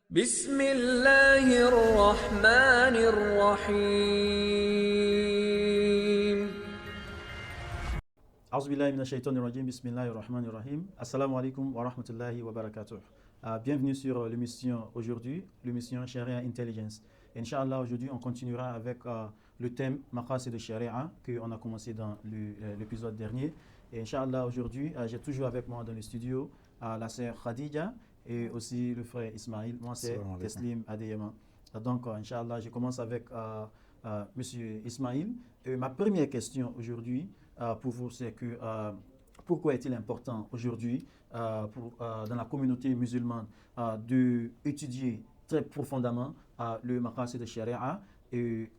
بسم الله الرحمن الرحيم. أعوذ بالله من الشيطان الرجيم. بسم الله الرحمن الرحيم. Assalamu alaikum wa rahmatullahi wa barakatuh. Bienvenue sur l'émission aujourd'hui, l'émission Sharia Intelligence. Inch'Allah, aujourd'hui, on continuera avec le thème Maqasid de Sharia qu'on a commencé dans l'épisode dernier. Et Inch'Allah, aujourd'hui, j'ai toujours avec moi dans le studio la sœur Khadija et aussi le frère Ismail. Moi, c'est Teslim Adeyema. Donc, Inch'Allah, je commence avec Monsieur Ismail. Ma première question aujourd'hui pour vous, c'est que pourquoi est-il important aujourd'hui dans la communauté musulmane d'étudier très profondément le maqasid de Sharia et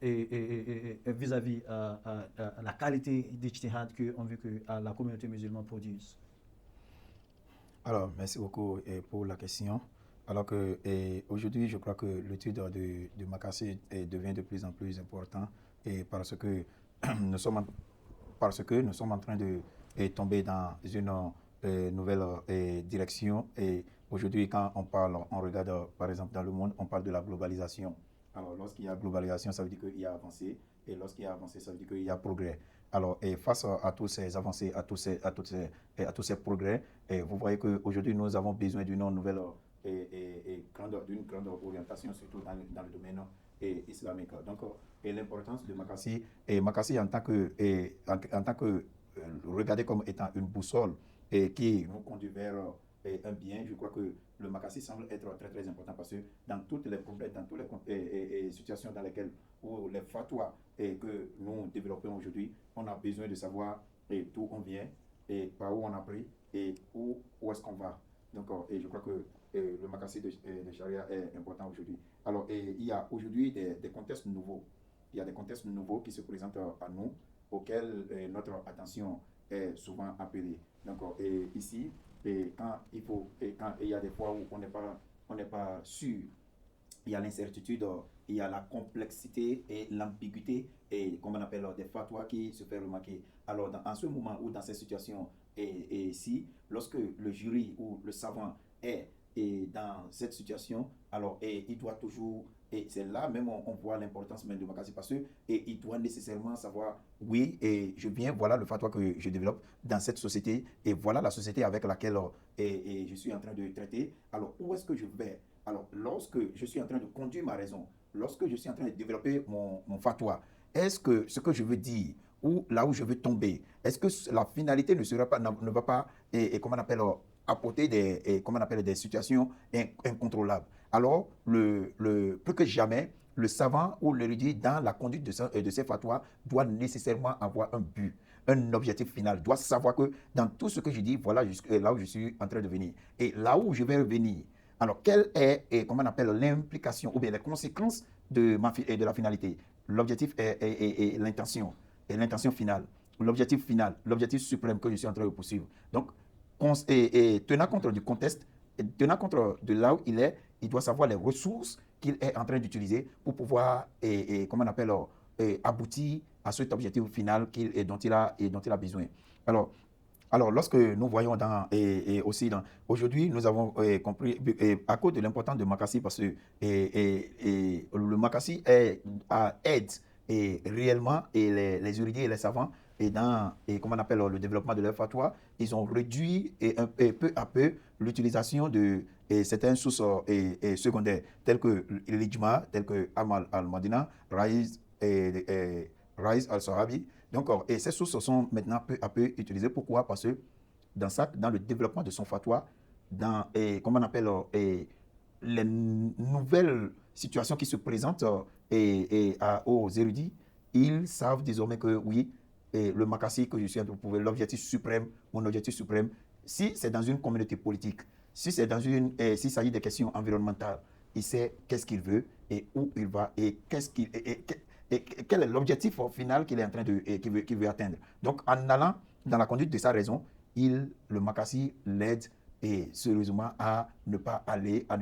vis-à-vis la qualité d'ijtihad qu'on veut que la communauté musulmane produise? Alors, merci beaucoup pour la question. Alors que aujourd'hui, je crois que l'étude de Maqasid devient de plus en plus important parce que nous sommes en train de tomber dans une nouvelle direction. Et aujourd'hui, quand on regarde par exemple dans le monde, on parle de la globalisation. Alors, lorsqu'il y a globalisation, ça veut dire qu'il y a avancé. Et lorsqu'il y a avancé, ça veut dire qu'il y a progrès. Alors, face à tous ces avancées, à tous ces progrès, vous voyez qu'aujourd'hui, nous avons besoin d'une nouvelle d'une grande orientation, surtout dans le domaine islamique. Donc, l'importance de Makassi, Makassi en tant que regardé comme étant une boussole qui nous conduit vers un bien, je crois que le Makassi semble être très très important parce que dans toutes les problèmes, dans toutes les situations dans lesquelles, ou les fatwas que nous développons aujourd'hui, on a besoin de savoir d'où on vient, et par où on a pris, et où est-ce qu'on va. Donc, je crois que le Makassi de Sharia est important aujourd'hui. Alors, il y a aujourd'hui des contextes nouveaux. Il y a des contextes nouveaux qui se présentent à nous, auxquels notre attention est souvent appelée. Donc, ici, quand il y a des fois où on n'est pas sûr, il y a l'incertitude, il y a la complexité et l'ambiguïté, et comme on appelle des fatwas qui se fait remarquer. Alors, en ce moment ou dans ces situations, si, lorsque le jury ou le savant est dans cette situation, alors il doit toujours, et c'est là même on voit l'importance même de Makassi parce que il doit nécessairement savoir, oui, et voilà le fatwa que je développe dans cette société, et voilà la société avec laquelle je suis en train de traiter. Alors, où est-ce que je vais? Alors, lorsque je suis en train de conduire ma raison, lorsque je suis en train de développer mon fatwa, est-ce que ce que je veux dire, ou là où je veux tomber, est-ce que la finalité ne va pas, comment on appelle, apporter des situations incontrôlables? Alors, plus que jamais, le savant ou l'érudit dans la conduite de ces fatwas doit nécessairement avoir un but, un objectif final, doit savoir que dans tout ce que je dis, voilà là où je suis en train de venir. Et là où je vais venir, alors quelle est, comment on appelle, l'implication ou bien les conséquences de la finalité? L'objectif est l'intention, et l'intention finale, l'objectif final, l'objectif suprême que je suis en train de poursuivre. Donc, tenant compte du contexte, tenant compte de là où il doit savoir les ressources qu'il est en train d'utiliser pour pouvoir, comment on appelle, aboutir à cet objectif final dont il a besoin. Alors, lorsque nous voyons aussi aujourd'hui, nous avons compris à cause de l'importance de Makassi, parce que le Makassi aide réellement les érudits et les savants comment on appelle, le développement de leur fatwa. Ils ont réduit peu à peu l'utilisation de certaines sources secondaires, telles que l'Ijma, telles que Amal al-Madina, Raïs al-Sahabi. Donc, et ces sources sont maintenant peu à peu utilisées. Pourquoi? Parce que dans le développement de son fatwa, comment on appelle, les nouvelles situations qui se présentent aux érudits, ils savent désormais que oui, le Makassi que je suis en train de prouver, l'objectif suprême, mon objectif suprême, si c'est dans une communauté politique, si c'est s'il s'agit des questions environnementales, il sait qu'est-ce qu'il veut et où il va et quel est l'objectif final qu'il est en train qu'il veut atteindre. Donc, en allant dans la conduite de sa raison, le Makassi l'aide et sérieusement à ne pas aller en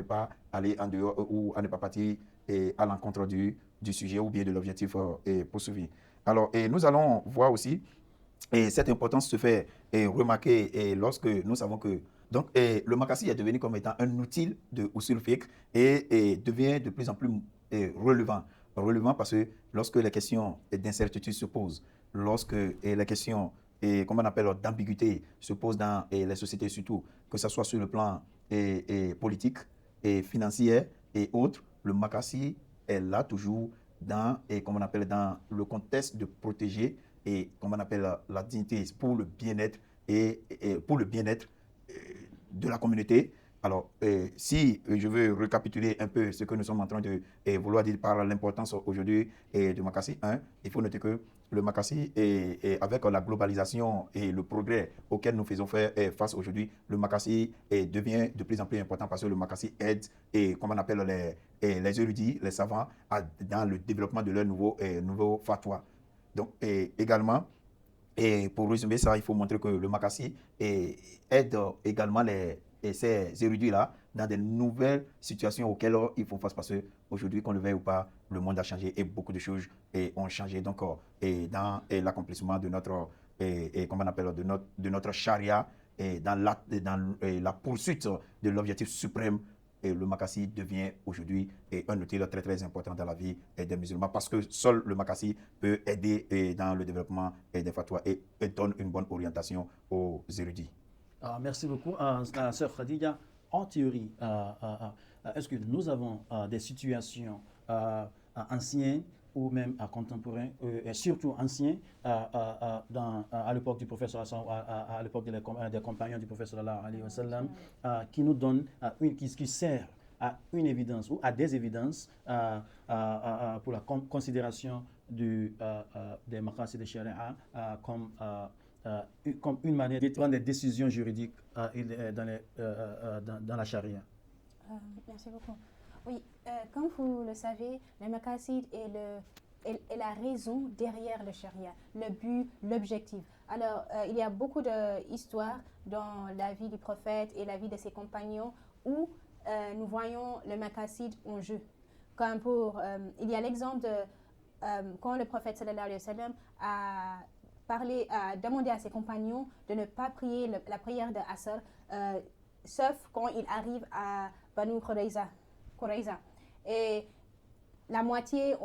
dehors ou à ne pas partir à l'encontre du sujet ou bien de l'objectif poursuivi. Alors, nous allons voir aussi, et cette importance se fait remarquer lorsque nous savons que Donc, le makassi est devenu comme étant un outil de usul fiqh et devient de plus en plus relevant. Relevant parce que lorsque les questions d'incertitude se posent, lorsque les questions comment on appelle, d'ambiguïté se posent dans les sociétés surtout, que ce soit sur le plan politique et financier et autres, le makassi est là toujours dans, comment on appelle, dans le contexte de protéger et comment on appelle la dignité pour le bien-être pour le bien-être de la communauté. Alors, si je veux récapituler un peu ce que nous sommes en train de vouloir dire par l'importance aujourd'hui du makassi, il faut noter que le makassi, avec la globalisation et le progrès auquel nous faisons face aujourd'hui, le makassi devient de plus en plus important parce que le makassi aide, comme on appelle les érudits, les savants, dans le développement de leur nouveau fatwa. Donc, également, et pour résumer ça, il faut montrer que le makassi aide également ces érudits-là dans de nouvelles situations auxquelles ils font face parce qu'aujourd'hui, qu'on le veuille ou pas, le monde a changé et beaucoup de choses ont changé. Donc, dans l'accomplissement de notre, comment on appelle, de notre charia et dans la poursuite de l'objectif suprême, et le makassi devient aujourd'hui un outil très très important dans la vie des musulmans parce que seul le makassi peut aider dans le développement des fatwas et donne une bonne orientation aux érudits. Merci beaucoup, sœur Khadija. En théorie, est-ce que nous avons des situations anciennes ou même contemporaines, et surtout anciens, à l'époque du prophète, à l'époque des compagnons du prophète sallallahu alayhi wa sallam, qui nous donnent, qui sert à une évidence ou à des évidences pour la considération des makassi de sharia comme une manière de prendre des décisions juridiques dans la charia. Merci beaucoup. Oui, comme vous le savez, le makassid est la raison derrière le charia, le but, l'objectif. Alors, il y a beaucoup d'histoires dans la vie du prophète et la vie de ses compagnons où nous voyons le makassid en jeu. Comme il y a l'exemple de quand le prophète sallallahu alayhi wa sallam a demandé à ses compagnons de ne pas prier la prière de Asr, sauf quand il arrive à Banu Qurayza. Et la moitié,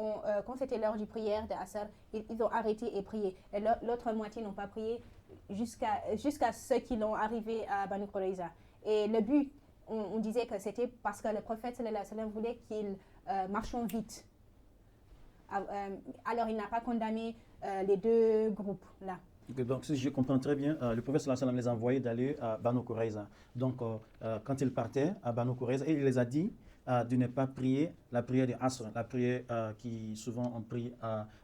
quand c'était l'heure du prière de Asr, ils ont arrêté et prié. Et l'autre moitié n'ont pas prié jusqu'à ceux qui l'ont arrivé à Banu Qurayza. Et le but, on disait que c'était parce que le prophète sallallahu alayhi wa sallam voulait qu'ils marchent vite. Alors il n'a pas condamné les deux groupes là. Donc, si je comprends très bien, le prophète sallallahu alayhi wa sallam les a envoyés d'aller à Banu Qurayza. Donc, quand ils partaient à Banu Qurayza, il les a dit de ne pas prier la prière de Asr, la prière qui souvent on prie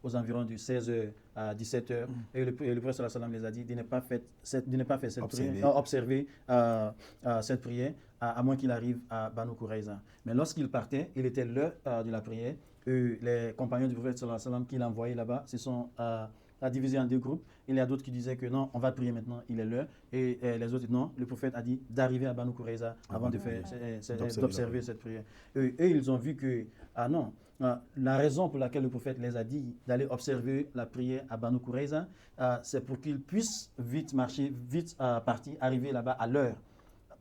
aux environs de 16h à 17h. Et le prophète sallallahu alayhi wa sallam les a dit de ne pas faire cette prière, observer cette prière, à moins qu'il arrive à Banu Qurayza. Mais lorsqu'il partait, il était l'heure de la prière. Les compagnons du prophète sallallahu alayhi wa sallam qu'il a envoyés là-bas se sont divisés en deux groupes. Il y a d'autres qui disaient que non, on va prier maintenant, il est l'heure. Et les autres, non, le prophète a dit d'arriver à Banu Qurayza avant d'observer cette prière. Et ils ont vu que, non, la raison pour laquelle le prophète les a dit d'aller observer la prière à Banu Qurayza, c'est pour qu'ils puissent vite marcher, vite partir, arriver là-bas à l'heure.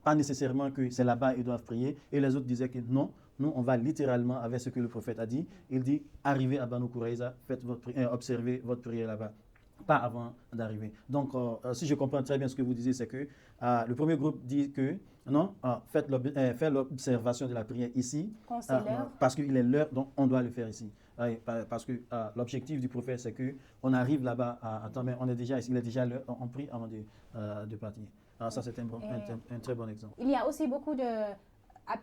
Pas nécessairement que c'est là-bas qu'ils doivent prier. Et les autres disaient que non, nous, on va littéralement avec ce que le prophète a dit. Il dit, arrivez à Banu Qurayza, observez votre prière là-bas, pas avant d'arriver. Donc, si je comprends très bien ce que vous disiez, c'est que le premier groupe dit que non, faites l'observation de la prière ici, parce qu'il est l'heure, donc on doit le faire ici. Parce que l'objectif du prophète, c'est qu'on arrive là-bas à temps, mais on est déjà ici, il est déjà l'heure, on prie avant de partir. Alors ça, c'est un très bon exemple. Il y a aussi beaucoup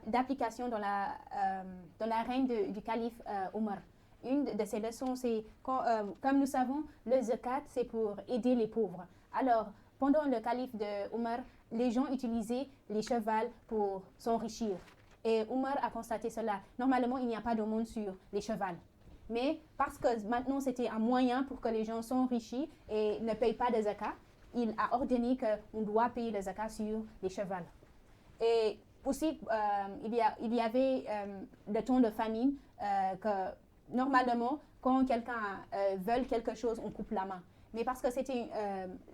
d'applications dans la règne du calife Omar. Une de ces leçons, c'est comme nous savons, le zakat, c'est pour aider les pauvres. Alors, pendant le calife de Omar, les gens utilisaient les chevaux pour s'enrichir. Et Omar a constaté cela. Normalement, il n'y a pas de monde sur les chevaux. Mais parce que maintenant, c'était un moyen pour que les gens s'enrichissent et ne payent pas de zakat, il a ordonné qu'on doit payer le zakat sur les chevaux. Et aussi, il y avait le temps de famine que normalement, quand quelqu'un veut quelque chose, on coupe la main. mais parce que c'était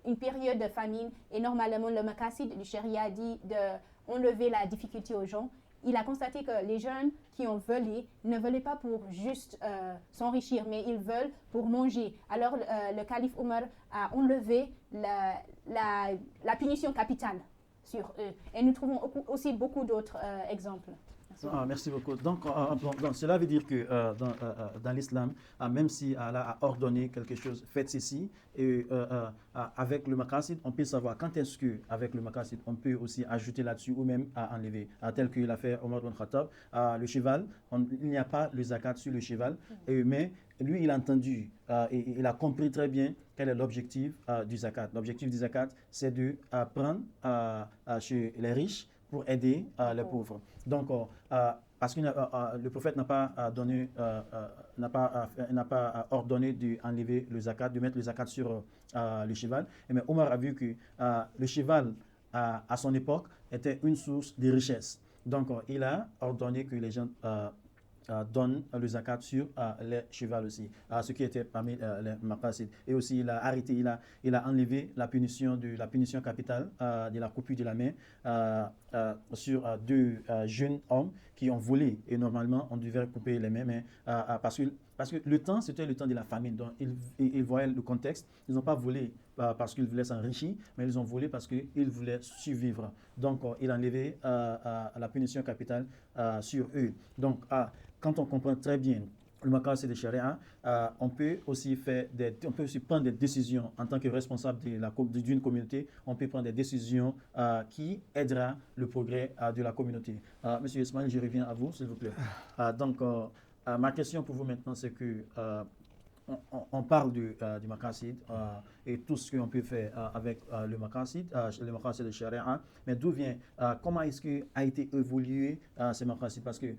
une période de famine et normalement le maqasid du sharia dit d'enlever la difficulté aux gens. Il a constaté que les jeunes qui ont volé ne volaient pas pour juste s'enrichir, mais ils veulent pour manger. Alors le calife Omar a enlevé la punition capitale sur eux. Et nous trouvons aussi beaucoup d'autres exemples. Merci beaucoup. Donc, cela veut dire que dans l'islam, même si Allah a ordonné quelque chose, faites ceci, et avec le maqasid, on peut savoir quand est-ce qu'avec le maqasid, on peut aussi ajouter là-dessus ou même à enlever. Tel qu'il a fait Omar ibn Khattab, le cheval, il n'y a pas le zakat sur le cheval, mais lui, il a entendu et il a compris très bien quel est l'objectif du zakat. L'objectif du zakat, c'est de prendre chez les riches pour aider les pauvres. Donc, parce que le prophète n'a pas ordonné d'enlever le zakat, de mettre le zakat sur le cheval. Mais Omar a vu que le cheval, à son époque, était une source de richesse. Donc, il a ordonné que les gens donne le zakat sur les chevaux aussi, ce qui était parmi les maqasid. Et aussi, il a arrêté, il a enlevé la punition capitale de la coupure de la main sur deux jeunes hommes qui ont volé. Et normalement, on devait couper les mains, mais parce que le temps, c'était le temps de la famine. Donc, ils voyaient le contexte. Ils n'ont pas volé parce qu'ils voulaient s'enrichir, mais ils ont volé parce qu'ils voulaient survivre. Donc, il a enlevé la punition capitale sur eux. Donc, quand on comprend très bien le maqasid de sharia, on peut aussi prendre des décisions en tant que responsable d'une communauté. On peut prendre des décisions qui aidera le progrès de la communauté. Monsieur Ismail, je reviens à vous, s'il vous plaît. Donc, ma question pour vous maintenant, c'est que on parle du maqasid et tout ce qu'on peut faire avec le maqasid de sharia, mais d'où vient, comment est-ce qu'a été évolué ce maqasid? Parce que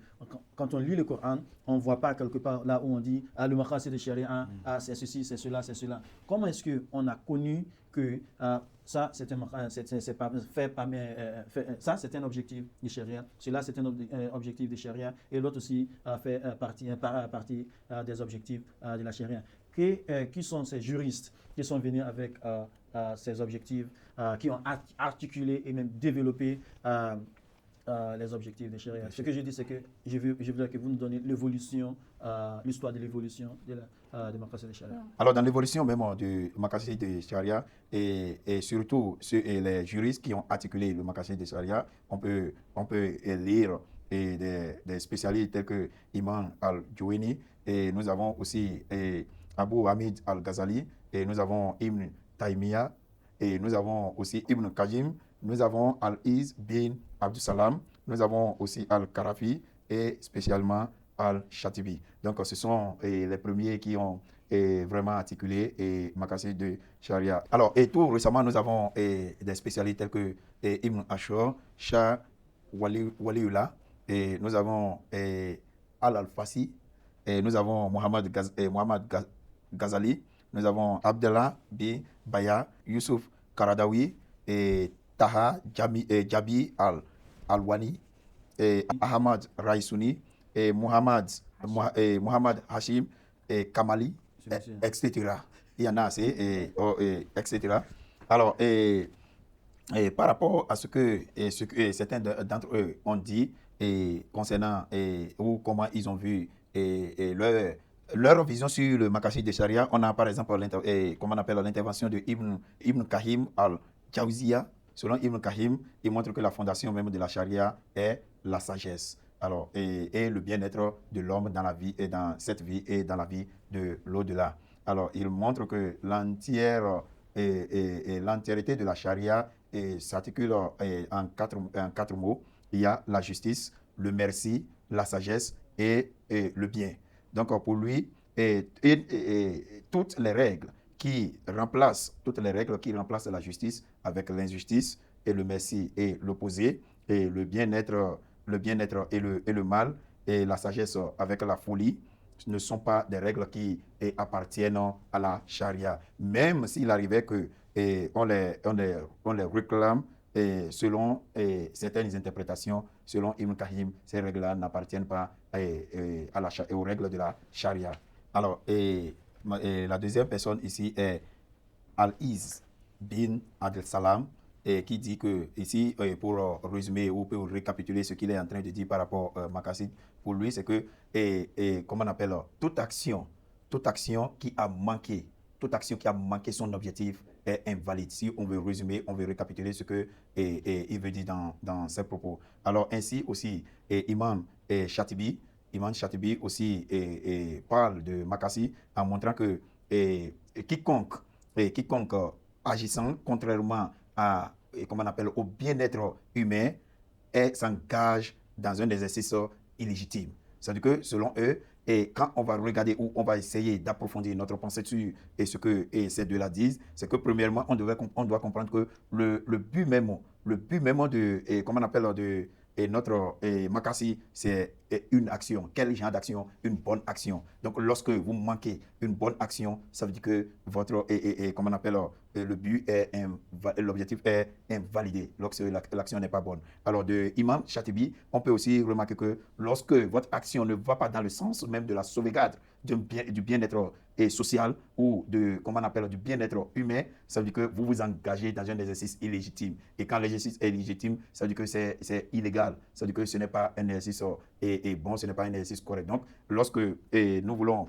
quand on lit le Coran, on ne voit pas quelque part là où on dit le maqasid de sharia, c'est ceci, c'est cela, c'est cela. Comment est-ce qu'on a connu que ça, c'est un objectif de sharia, cela, c'est un objectif de sharia, et l'autre aussi fait partie des objectifs de la sharia. Qui sont ces juristes qui sont venus avec ces objectifs, qui ont articulé et même développé les objectifs de sharia? Ce que je dis, c'est que je voudrais que vous nous donniez l'histoire de l'évolution de maqasid de sharia. Alors, dans l'évolution même du maqasid de sharia, et surtout les juristes qui ont articulé le maqasid de sharia, on peut lire des spécialistes tels que Imam al-Juwayni, et nous avons aussi Abu Hamid al-Ghazali, et nous avons Ibn Taymiyyah, et nous avons aussi Ibn Qayyim, nous avons Al-Iz bin Abdus Salam, nous avons aussi Al-Karafi et spécialement Al-Shatibi. Donc, ce sont les premiers qui ont vraiment articulé le maqasid de sharia. Alors, et tout récemment, nous avons des spécialistes tels que Ibn Ashur, Shah Waliullah, et nous avons Al-Fassi, et nous avons Mohammad Ghazali, nous avons Abdallah bin Baya, Youssouf Karadawi, et Taha Jabi Al-Wani, et Ahmad Raisuni, et Mohammad Hashim, et Kamali, etc. Il y en a assez, etc. Alors, par rapport à ce que certains d'entre eux ont dit concernant ou comment ils ont vu leur vision sur le maqasid de sharia, on a par exemple l'intervention de Ibn Qayyim al-Jawziyya. Selon Ibn Qayyim, il montre que la fondation même de la charia est la sagesse. Alors, et le bien-être de l'homme dans la vie et dans cette vie et dans la vie de l'au-delà. Alors, il montre que l'entièreté de la charia s'articule en quatre mots. Il y a la justice, le merci, la sagesse et le bien. Donc, pour lui, toutes les règles qui remplacent la justice avec l'injustice et le merci et l'opposé, et le bien-être et le mal, et la sagesse avec la folie, ne sont pas des règles qui appartiennent à la charia. Même s'il arrivait que on les réclame selon certaines interprétations, selon Ibn Qayyim, ces règles-là n'appartiennent pas aux règles de la charia. Alors, la deuxième personne ici est Al-Iz bin Adel Salam, et qui dit que, ici, pour résumer ou pour récapituler ce qu'il est en train de dire par rapport à Makassid, pour lui, c'est que, comment on appelle, toute action qui a manqué, toute action qui a manqué son objectif est invalide. Si on veut résumer, on veut récapituler ce que il veut dire dans ses propos. Alors ainsi aussi, Imam Chatibi aussi parle de Makassi en montrant que quiconque agissant contrairement à, comment on appelle, au bien-être humain s'engage dans un exercice illégitime. C'est-à-dire que selon eux, et quand on va regarder ou on va essayer d'approfondir notre pensée sur ce que ces deux-là disent, c'est que premièrement, on doit comprendre que le but même de, comment on appelle, de notre Makassi, c'est une action. Quel genre d'action? Une bonne action. Donc, lorsque vous manquez une bonne action, ça veut dire que votre, comment on appelle, le but l'objectif est invalidé lorsque l'action n'est pas bonne. Alors, de Imam Chatibi, on peut aussi remarquer que lorsque votre action ne va pas dans le sens même de la sauvegarde du bien-être social ou comment on appelle, du bien-être humain, ça veut dire que vous vous engagez dans un exercice illégitime. Et quand l'exercice est légitime, ça veut dire que c'est illégal. Ça veut dire que ce n'est pas un exercice bon, ce n'est pas un exercice correct. Donc, lorsque nous voulons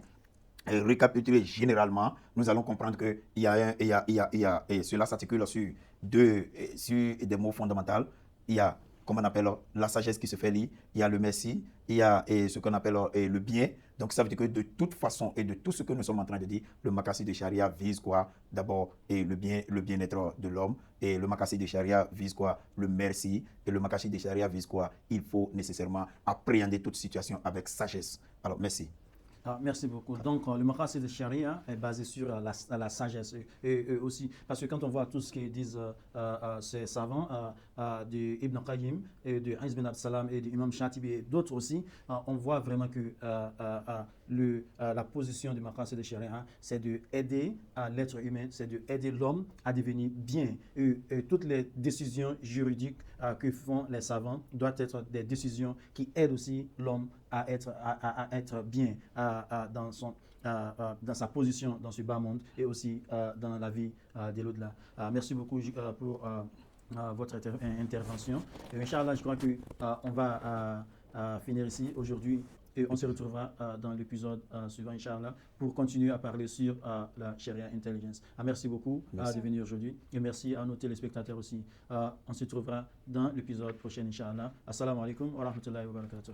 récapituler généralement, nous allons comprendre que cela s'articule sur des mots fondamentaux. Il y a, comme on appelle, la sagesse qui se fait lire, il y a le merci, il y a ce qu'on appelle le bien. Donc, ça veut dire que de toute façon et de tout ce que nous sommes en train de dire, le Makassi de Charia vise quoi? D'abord, le bien-être de l'homme. Et le Makassi de Charia vise quoi? Le merci. Et le Makassi de Charia vise quoi? Il faut nécessairement appréhender toute situation avec sagesse. Alors, merci. Merci beaucoup. Donc, le Makassi de Charia est basé sur la sagesse et aussi, parce que quand on voit tout ce qu'ils disent ces savants, de Ibn Qayyim, et de Aïs bin Absalam et de Imam Chatibi et d'autres aussi, on voit vraiment que la position du Makassi de Charia, c'est d'aider l'être humain, c'est d'aider l'homme à devenir bien. Et toutes les décisions juridiques que font les savants doivent être des décisions qui aident aussi l'homme à être bien dans sa position dans ce bas monde et aussi dans la vie de l'au-delà. Merci beaucoup pour votre intervention. Et Inch'Allah, je crois qu'on va finir ici aujourd'hui et on se retrouvera dans l'épisode suivant, Inch'Allah, pour continuer à parler sur la Sharia Intelligence. Merci beaucoup de venir aujourd'hui et merci à nos téléspectateurs aussi. On se retrouvera dans l'épisode prochain, Inch'Allah. Assalamu alaikum wa rahmatullahi wa barakatuh.